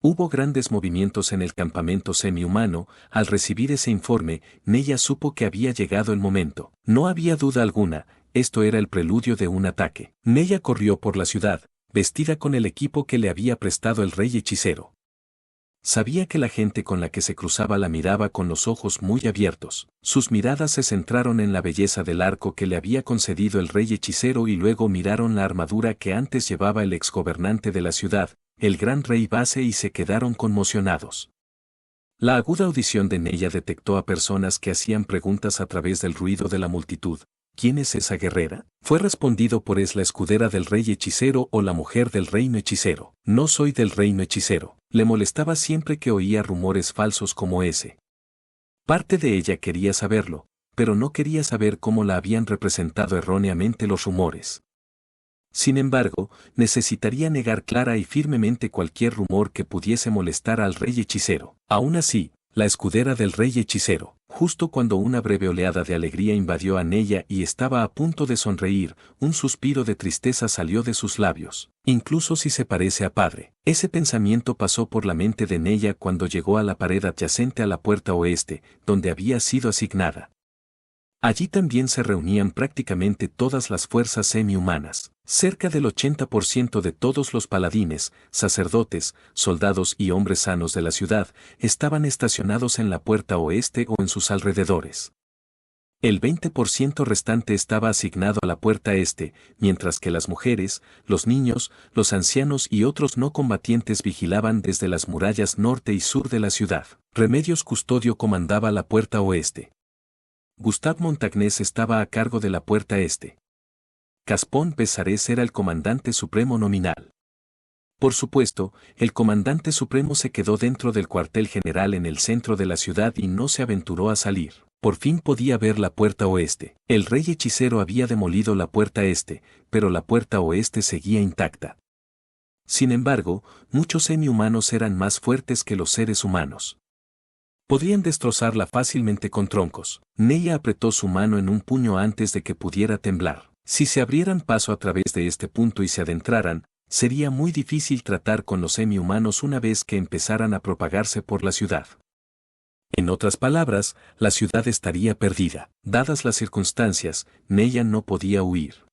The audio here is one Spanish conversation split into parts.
Hubo grandes movimientos en el campamento semi-humano. Al recibir ese informe, Neya supo que había llegado el momento. No había duda alguna, esto era el preludio de un ataque. Neya corrió por la ciudad, vestida con el equipo que le había prestado el rey hechicero. Sabía que la gente con la que se cruzaba la miraba con los ojos muy abiertos. Sus miradas se centraron en la belleza del arco que le había concedido el rey hechicero y luego miraron la armadura que antes llevaba el exgobernante de la ciudad, el gran rey Base, y se quedaron conmocionados. La aguda audición de Neya detectó a personas que hacían preguntas a través del ruido de la multitud. ¿Quién es esa guerrera? Fue respondido por ¿es la escudera del rey hechicero o la mujer del reino hechicero? No soy del reino hechicero. Le molestaba siempre que oía rumores falsos como ese. Parte de ella quería saberlo, pero no quería saber cómo la habían representado erróneamente los rumores. Sin embargo, necesitaría negar clara y firmemente cualquier rumor que pudiese molestar al rey hechicero. Aún así, la escudera del rey hechicero, justo cuando una breve oleada de alegría invadió a Neya y estaba a punto de sonreír, un suspiro de tristeza salió de sus labios. Incluso si se parece a padre. Ese pensamiento pasó por la mente de Neya cuando llegó a la pared adyacente a la puerta oeste, donde había sido asignada. Allí también se reunían prácticamente todas las fuerzas semi-humanas. Cerca del 80% de todos los paladines, sacerdotes, soldados y hombres sanos de la ciudad estaban estacionados en la puerta oeste o en sus alrededores. El 20% restante estaba asignado a la puerta este, mientras que las mujeres, los niños, los ancianos y otros no combatientes vigilaban desde las murallas norte y sur de la ciudad. Remedios Custodio comandaba la puerta oeste. Gustave Montagnés estaba a cargo de la puerta este. Caspón Pesarés era el comandante supremo nominal. Por supuesto, el comandante supremo se quedó dentro del cuartel general en el centro de la ciudad y no se aventuró a salir. Por fin podía ver la puerta oeste. El rey hechicero había demolido la puerta este, pero la puerta oeste seguía intacta. Sin embargo, muchos semi-humanos eran más fuertes que los seres humanos. Podrían destrozarla fácilmente con troncos. Neya apretó su mano en un puño antes de que pudiera temblar. Si se abrieran paso a través de este punto y se adentraran, sería muy difícil tratar con los semi-humanos una vez que empezaran a propagarse por la ciudad. En otras palabras, la ciudad estaría perdida. Dadas las circunstancias, Neya no podía huir.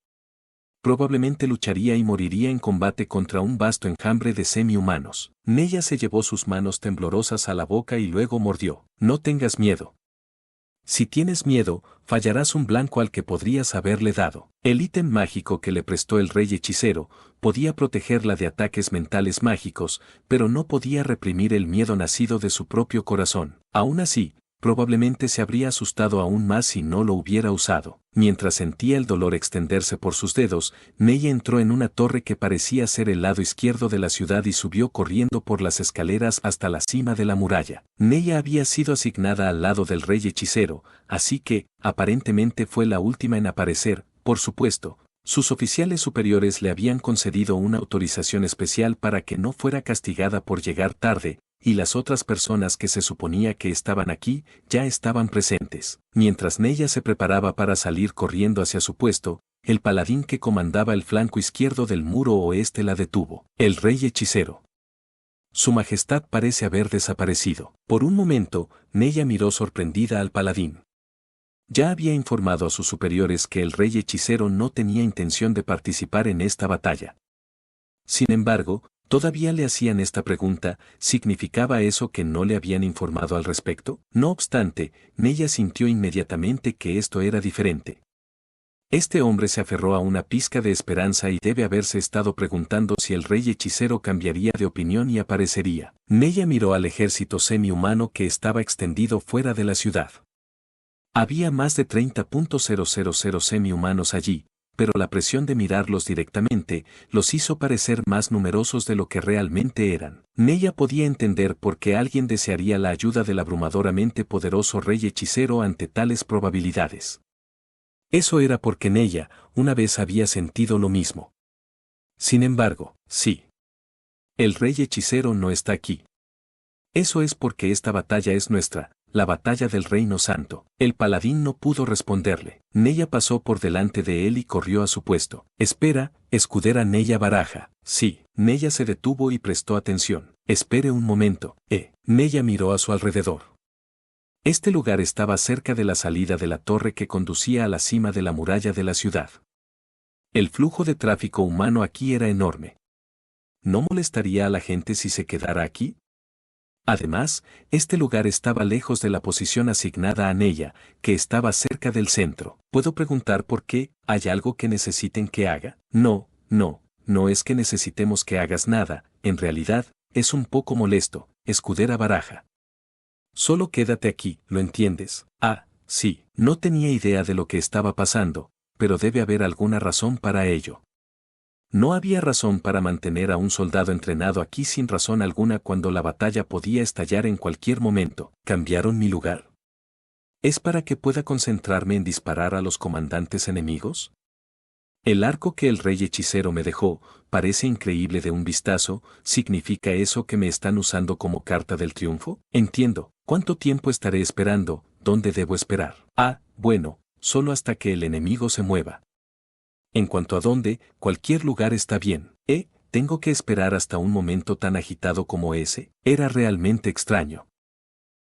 Probablemente lucharía y moriría en combate contra un vasto enjambre de semi-humanos. Neya se llevó sus manos temblorosas a la boca y luego mordió. No tengas miedo. Si tienes miedo, fallarás un blanco al que podrías haberle dado. El ítem mágico que le prestó el rey hechicero podía protegerla de ataques mentales mágicos, pero no podía reprimir el miedo nacido de su propio corazón. Aún así, probablemente se habría asustado aún más si no lo hubiera usado. Mientras sentía el dolor extenderse por sus dedos, Neya entró en una torre que parecía ser el lado izquierdo de la ciudad y subió corriendo por las escaleras hasta la cima de la muralla. Neya había sido asignada al lado del rey hechicero, así que, aparentemente fue la última en aparecer. Por supuesto, sus oficiales superiores le habían concedido una autorización especial para que no fuera castigada por llegar tarde, y las otras personas que se suponía que estaban aquí ya estaban presentes. Mientras Neya se preparaba para salir corriendo hacia su puesto, el paladín que comandaba el flanco izquierdo del muro oeste la detuvo. El rey hechicero. Su majestad parece haber desaparecido. Por un momento, Neya miró sorprendida al paladín. Ya había informado a sus superiores que el rey hechicero no tenía intención de participar en esta batalla. Sin embargo, todavía le hacían esta pregunta. ¿Significaba eso que no le habían informado al respecto? No obstante, Neya sintió inmediatamente que esto era diferente. Este hombre se aferró a una pizca de esperanza y debe haberse estado preguntando si el rey hechicero cambiaría de opinión y aparecería. Neya miró al ejército semi-humano que estaba extendido fuera de la ciudad. Había más de 30.000 semi-humanos allí, pero la presión de mirarlos directamente los hizo parecer más numerosos de lo que realmente eran. Neya podía entender por qué alguien desearía la ayuda del abrumadoramente poderoso rey hechicero ante tales probabilidades. Eso era porque Neya una vez había sentido lo mismo. Sin embargo, sí. El rey hechicero no está aquí. Eso es porque esta batalla es nuestra, la batalla del Reino Santo. El paladín no pudo responderle. Neya pasó por delante de él y corrió a su puesto. Espera, escudera Neya Baraja. Sí. Neya se detuvo y prestó atención. Espere un momento. Neya miró a su alrededor. Este lugar estaba cerca de la salida de la torre que conducía a la cima de la muralla de la ciudad. El flujo de tráfico humano aquí era enorme. ¿No molestaría a la gente si se quedara aquí? Además, este lugar estaba lejos de la posición asignada a Neya, que estaba cerca del centro. ¿Puedo preguntar por qué? ¿Hay algo que necesiten que haga? No, no es que necesitemos que hagas nada, en realidad, es un poco molesto, escudera Baraja. Solo quédate aquí, ¿lo entiendes? Sí, no tenía idea de lo que estaba pasando, pero debe haber alguna razón para ello. No había razón para mantener a un soldado entrenado aquí sin razón alguna cuando la batalla podía estallar en cualquier momento. ¿Cambiaron mi lugar? ¿Es para que pueda concentrarme en disparar a los comandantes enemigos? El arco que el rey hechicero me dejó, parece increíble de un vistazo. ¿Significa eso que me están usando como carta del triunfo? Entiendo. ¿Cuánto tiempo estaré esperando? ¿Dónde debo esperar? Bueno, solo hasta que el enemigo se mueva. En cuanto a dónde, cualquier lugar está bien. ¿Tengo que esperar hasta un momento tan agitado como ese? Era realmente extraño.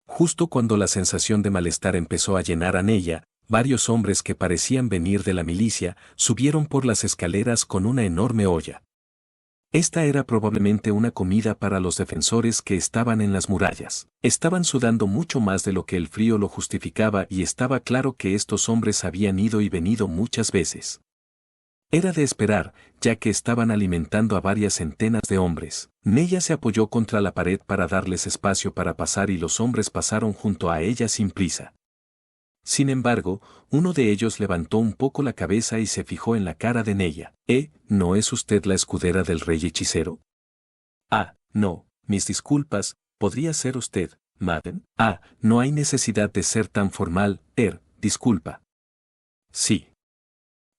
Justo cuando la sensación de malestar empezó a llenar a Neya, varios hombres que parecían venir de la milicia subieron por las escaleras con una enorme olla. Esta era probablemente una comida para los defensores que estaban en las murallas. Estaban sudando mucho más de lo que el frío lo justificaba y estaba claro que estos hombres habían ido y venido muchas veces. Era de esperar, ya que estaban alimentando a varias centenas de hombres. Neya se apoyó contra la pared para darles espacio para pasar y los hombres pasaron junto a ella sin prisa. Sin embargo, uno de ellos levantó un poco la cabeza y se fijó en la cara de Neya. ¿No es usted la escudera del rey hechicero? No, mis disculpas, ¿podría ser usted, Madden? No hay necesidad de ser tan formal, disculpa. Sí.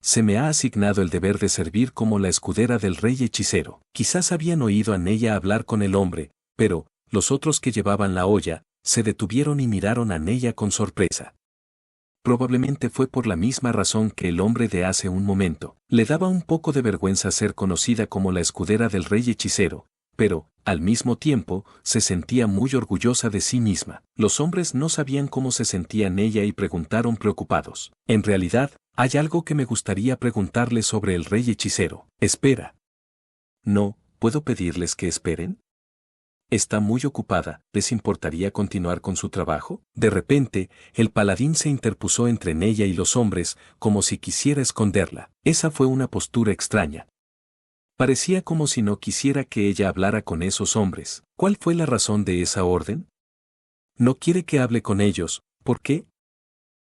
Se me ha asignado el deber de servir como la escudera del rey hechicero. Quizás habían oído a Neya hablar con el hombre, pero, los otros que llevaban la olla, se detuvieron y miraron a Neya con sorpresa. Probablemente fue por la misma razón que el hombre de hace un momento. Le daba un poco de vergüenza ser conocida como la escudera del rey hechicero, pero, al mismo tiempo, se sentía muy orgullosa de sí misma. Los hombres no sabían cómo se sentía Neya y preguntaron preocupados. En realidad, hay algo que me gustaría preguntarle sobre el rey hechicero. Espera. No, ¿puedo pedirles que esperen? Está muy ocupada, ¿les importaría continuar con su trabajo? De repente, el paladín se interpuso entre Neya y los hombres, como si quisiera esconderla. Esa fue una postura extraña. Parecía como si no quisiera que ella hablara con esos hombres. ¿Cuál fue la razón de esa orden? No quiere que hable con ellos, ¿por qué?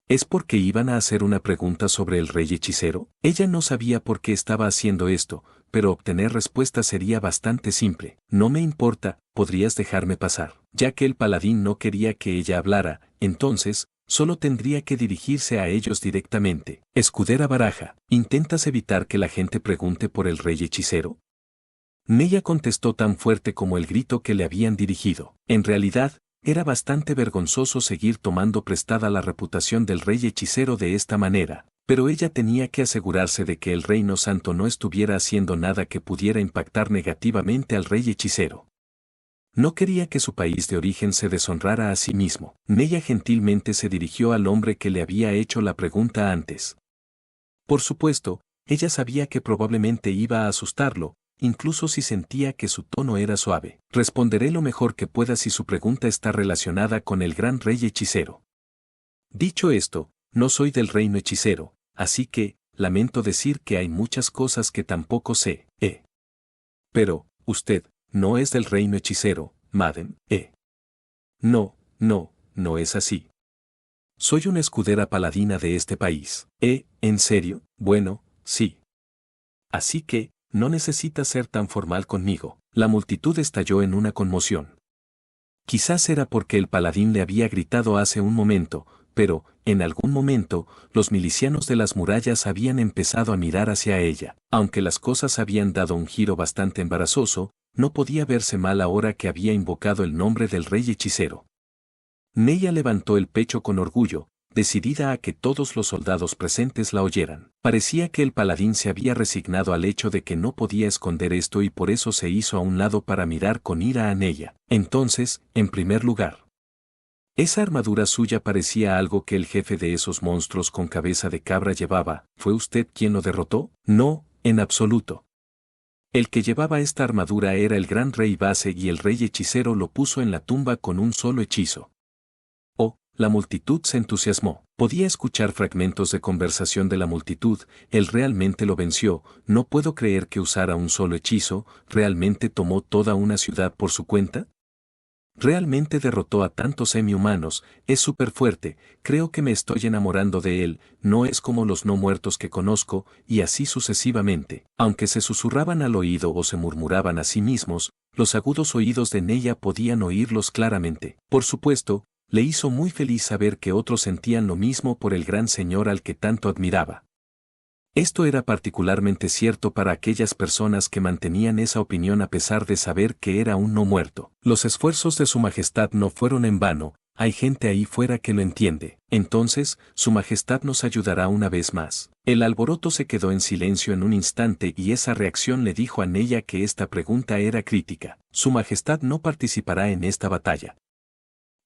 ¿Es porque iban a hacer una pregunta sobre el rey hechicero? Ella no sabía por qué estaba haciendo esto, pero obtener respuesta sería bastante simple. No me importa, podrías dejarme pasar. Ya que el paladín no quería que ella hablara, entonces, solo tendría que dirigirse a ellos directamente. Escudera Baraja, ¿intentas evitar que la gente pregunte por el rey hechicero? Neya contestó tan fuerte como el grito que le habían dirigido. En realidad, era bastante vergonzoso seguir tomando prestada la reputación del rey hechicero de esta manera, pero ella tenía que asegurarse de que el reino santo no estuviera haciendo nada que pudiera impactar negativamente al rey hechicero. No quería que su país de origen se deshonrara a sí mismo. Neya gentilmente se dirigió al hombre que le había hecho la pregunta antes. Por supuesto, ella sabía que probablemente iba a asustarlo, incluso si sentía que su tono era suave. Responderé lo mejor que pueda si su pregunta está relacionada con el gran rey hechicero. Dicho esto, no soy del reino hechicero, así que, lamento decir que hay muchas cosas que tampoco sé, Pero, usted, no es del reino hechicero, Madden, No es así. Soy una escudera paladina de este país. ¿En serio? Bueno, sí. Así que, no necesita ser tan formal conmigo. La multitud estalló en una conmoción. Quizás era porque el paladín le había gritado hace un momento, pero, en algún momento, los milicianos de las murallas habían empezado a mirar hacia ella. Aunque las cosas habían dado un giro bastante embarazoso, no podía verse mal ahora que había invocado el nombre del rey hechicero. Neya levantó el pecho con orgullo, decidida a que todos los soldados presentes la oyeran. Parecía que el paladín se había resignado al hecho de que no podía esconder esto y por eso se hizo a un lado para mirar con ira a Nella. Entonces, en primer lugar, esa armadura suya parecía algo que el jefe de esos monstruos con cabeza de cabra llevaba. ¿Fue usted quien lo derrotó? No, en absoluto. El que llevaba esta armadura era el gran rey Base y el rey hechicero lo puso en la tumba con un solo hechizo. Oh, la multitud se entusiasmó. Podía escuchar fragmentos de conversación de la multitud. Él realmente lo venció. No puedo creer que usara un solo hechizo. ¿Realmente tomó toda una ciudad por su cuenta? Realmente derrotó a tantos semi-humanos, es súper fuerte, creo que me estoy enamorando de él, no es como los no muertos que conozco, y así sucesivamente. Aunque se susurraban al oído o se murmuraban a sí mismos, los agudos oídos de Nella podían oírlos claramente. Por supuesto, le hizo muy feliz saber que otros sentían lo mismo por el gran señor al que tanto admiraba. Esto era particularmente cierto para aquellas personas que mantenían esa opinión a pesar de saber que era un no muerto. Los esfuerzos de su majestad no fueron en vano, hay gente ahí fuera que lo entiende. Entonces, su majestad nos ayudará una vez más. El alboroto se quedó en silencio en un instante y esa reacción le dijo a Nella que esta pregunta era crítica. Su majestad no participará en esta batalla.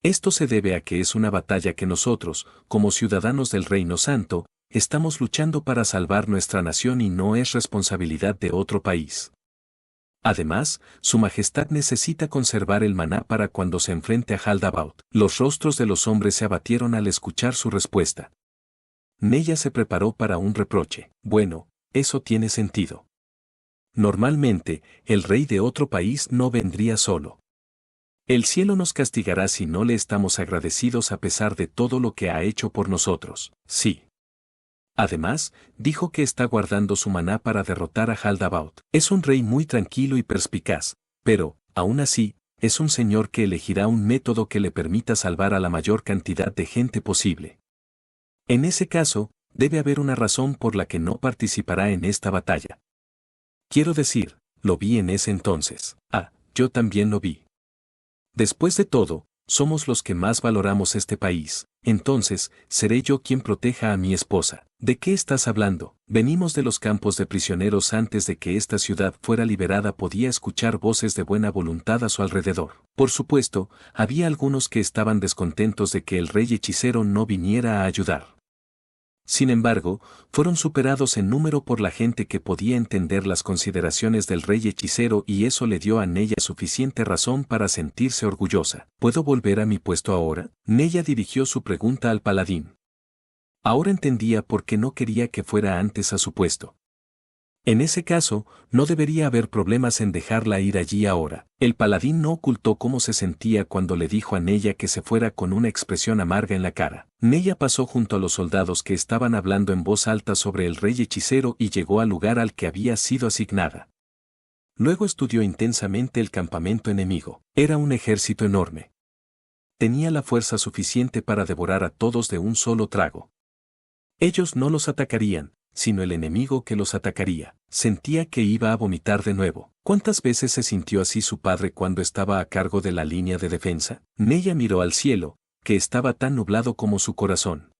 Esto se debe a que es una batalla que nosotros, como ciudadanos del Reino Santo, estamos luchando para salvar nuestra nación y no es responsabilidad de otro país. Además, su majestad necesita conservar el maná para cuando se enfrente a Haldabaut. Los rostros de los hombres se abatieron al escuchar su respuesta. Nella se preparó para un reproche. Bueno, eso tiene sentido. Normalmente, el rey de otro país no vendría solo. El cielo nos castigará si no le estamos agradecidos a pesar de todo lo que ha hecho por nosotros. Sí. Además, dijo que está guardando su maná para derrotar a Haldabaut. Es un rey muy tranquilo y perspicaz, pero, aún así, es un señor que elegirá un método que le permita salvar a la mayor cantidad de gente posible. En ese caso, debe haber una razón por la que no participará en esta batalla. Quiero decir, lo vi en ese entonces. Ah, yo también lo vi. Después de todo, somos los que más valoramos este país, entonces, seré yo quien proteja a mi esposa. ¿De qué estás hablando? Venimos de los campos de prisioneros antes de que esta ciudad fuera liberada. Podía escuchar voces de buena voluntad a su alrededor. Por supuesto, había algunos que estaban descontentos de que el rey hechicero no viniera a ayudar. Sin embargo, fueron superados en número por la gente que podía entender las consideraciones del rey hechicero y eso le dio a Nella suficiente razón para sentirse orgullosa. ¿Puedo volver a mi puesto ahora? Nella dirigió su pregunta al paladín. Ahora entendía por qué no quería que fuera antes a su puesto. En ese caso, no debería haber problemas en dejarla ir allí ahora. El paladín no ocultó cómo se sentía cuando le dijo a Nella que se fuera con una expresión amarga en la cara. Nella pasó junto a los soldados que estaban hablando en voz alta sobre el rey hechicero y llegó al lugar al que había sido asignada. Luego estudió intensamente el campamento enemigo. Era un ejército enorme. Tenía la fuerza suficiente para devorar a todos de un solo trago. Ellos no los atacarían, sino el enemigo que los atacaría. Sentía que iba a vomitar de nuevo. ¿Cuántas veces se sintió así su padre cuando estaba a cargo de la línea de defensa? Nella miró al cielo, que estaba tan nublado como su corazón.